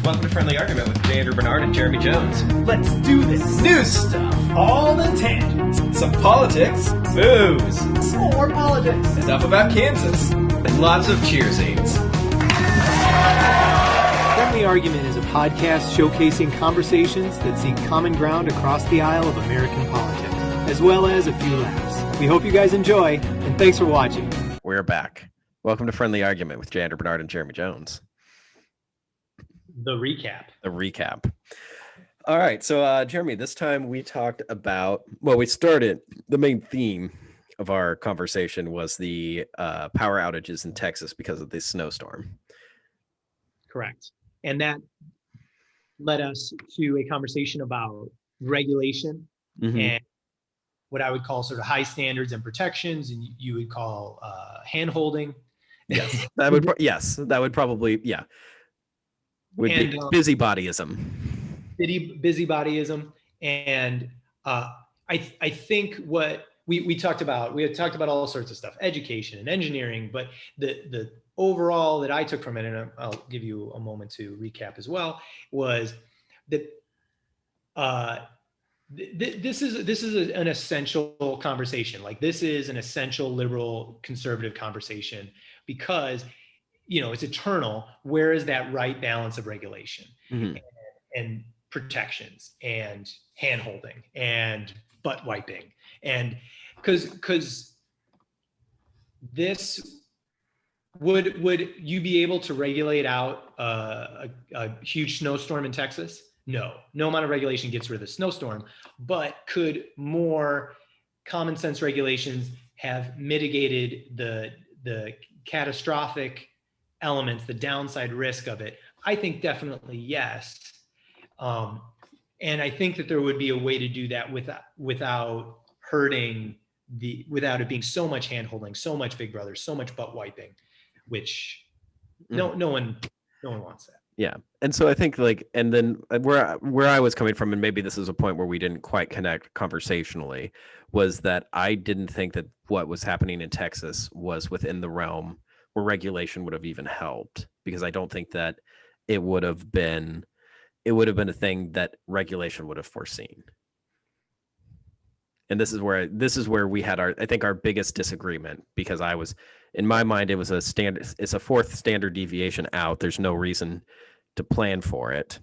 Welcome to Friendly Argument with Andrew Bernard and Jeremy Jones. Let's do this. New stuff, All the tangents. some politics, booze, Some more politics. stuff about Kansas, and lots of cheer scenes. Friendly Argument is a podcast showcasing conversations that seek common ground across the aisle of American politics, as well as a few laughs. We hope you guys enjoy, and thanks for watching. We're back. Welcome to Friendly Argument with Andrew Bernard and Jeremy Jones. The recap. The recap. All right, so Jeremy, this time we talked about, we started, the main theme of our conversation was the power outages in Texas because of the snowstorm. Correct. And that led us to a conversation about regulation and what I would call sort of high standards and protections, and you would call hand-holding. Yes, that would probably, yeah. Would be busybodyism. Busybodyism. And I think what we talked about, we had talked about all sorts of stuff, education and engineering, but the overall that I took from it, and I'll give you a moment to recap as well, was that this is an essential conversation. Like, this is an essential liberal conservative conversation because, you know, it's eternal. Where is that right balance of regulation and protections and hand holding and butt wiping? And because this would you be able to regulate out a huge snowstorm in Texas? No amount of regulation gets rid of the snowstorm, but could more common sense regulations have mitigated the catastrophic elements, the downside risk of it? I think definitely yes. And I think that there would be a way to do that without hurting without it being so much hand holding, so much big brother, so much butt wiping, which no one wants that. Yeah. And so I think, like, and then where I was coming from, and maybe this is a point where we didn't quite connect conversationally, was that I didn't think that what was happening in Texas was within the realm where regulation would have even helped, because I don't think that it would have been a thing that regulation would have foreseen. And this is where we had our biggest disagreement, because in my mind, it's a fourth standard deviation out. There's no reason to plan for it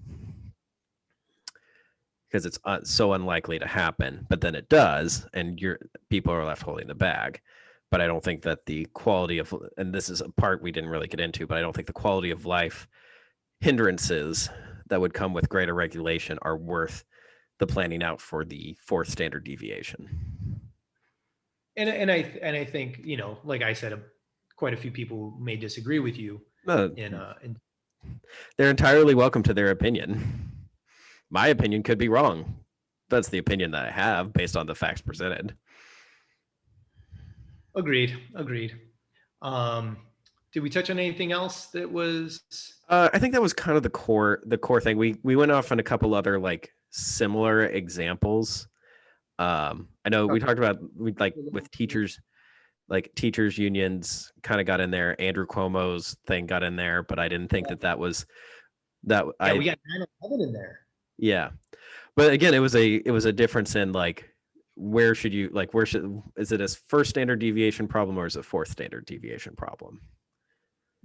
because it's so unlikely to happen, but then it does, and people are left holding the bag. But I don't think that the quality of, and this is a part we didn't really get into, but I don't think the quality of life hindrances that would come with greater regulation are worth the planning out for the fourth standard deviation. And I think, you know, like I said, quite a few people may disagree with you. They're entirely welcome to their opinion. My opinion could be wrong. That's the opinion that I have based on the facts presented. Agreed. Did we touch on anything else that was? I think that was kind of the core thing. We went off on a couple other like similar examples. I know we talked about with teachers, like teachers unions kind of got in there. Andrew Cuomo's thing got in there, but I didn't think that was that. Yeah, we got 9/11 in there. Yeah, but again, it was a difference in like, is it a first standard deviation problem or is it a fourth standard deviation problem?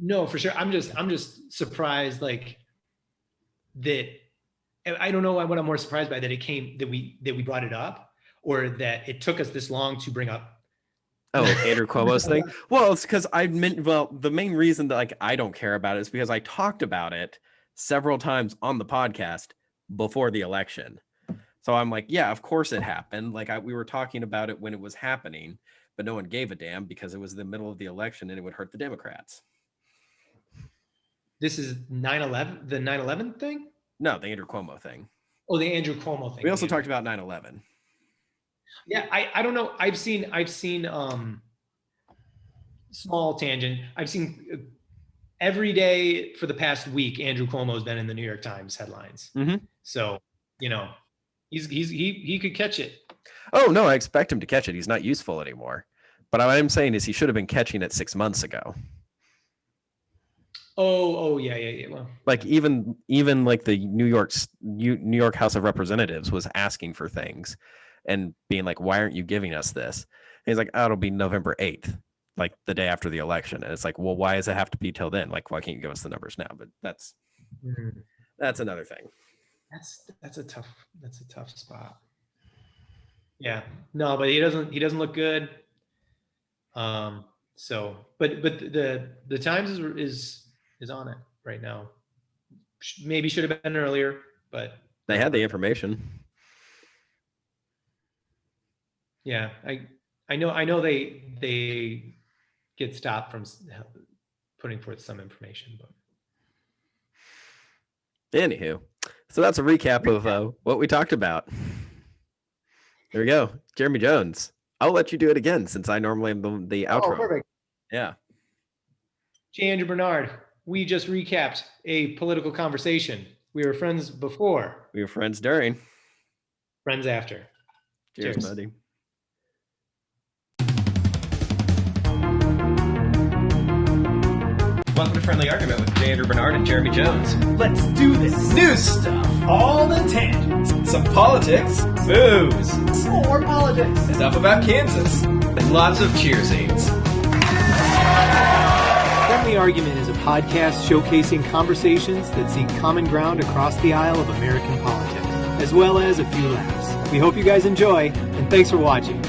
No, for sure. I'm just surprised, like, that. I don't know what I'm more surprised by, that we brought it up, or that it took us this long to bring up. Oh, Andrew Cuomo's thing. Well, it's because the main reason that, like, I don't care about it is because I talked about it several times on the podcast before the election. So I'm like, yeah, of course it happened. Like, we were talking about it when it was happening, but no one gave a damn because it was the middle of the election and it would hurt the Democrats. This is 9/11, the 9/11 thing? No, the Andrew Cuomo thing. Oh, the Andrew Cuomo thing. We also talked about 9/11. Yeah, I don't know. I've seen small tangent. I've seen every day for the past week, Andrew Cuomo's been in the New York Times headlines. So, you know, he could catch it. Oh no, I expect him to catch it. He's not useful anymore. But what I'm saying is he should have been catching it 6 months ago. Oh, yeah. Well, Like even like the New York House of Representatives was asking for things and being like, why aren't you giving us this? And he's like, oh, it'll be November 8th, like the day after the election. And it's like, well, why does it have to be till then? Like, why can't you give us the numbers now? But that's another thing. that's a tough spot. Yeah, no, but he doesn't look good. So, but the Times is on it right now. Maybe should have been earlier, but they had the information. Yeah, I know they get stopped from putting forth some information, but anywho, so that's a recap of what we talked about. There we go, Jeremy Jones. I'll let you do it again since I normally am the outro. Perfect. Yeah. J. Andrew Bernard, we just recapped a political conversation. We were friends before. We were friends during. Friends after. Cheers, buddy. Welcome to Friendly Argument with J. Andrew Bernard and Jeremy Jones. Let's do this. New stuff. All the tangents. Some politics. Booze. Some more politics. Stuff about Kansas. And lots of cheersings. Friendly Argument is a podcast showcasing conversations that seek common ground across the aisle of American politics, as well as a few laughs. We hope you guys enjoy, and thanks for watching.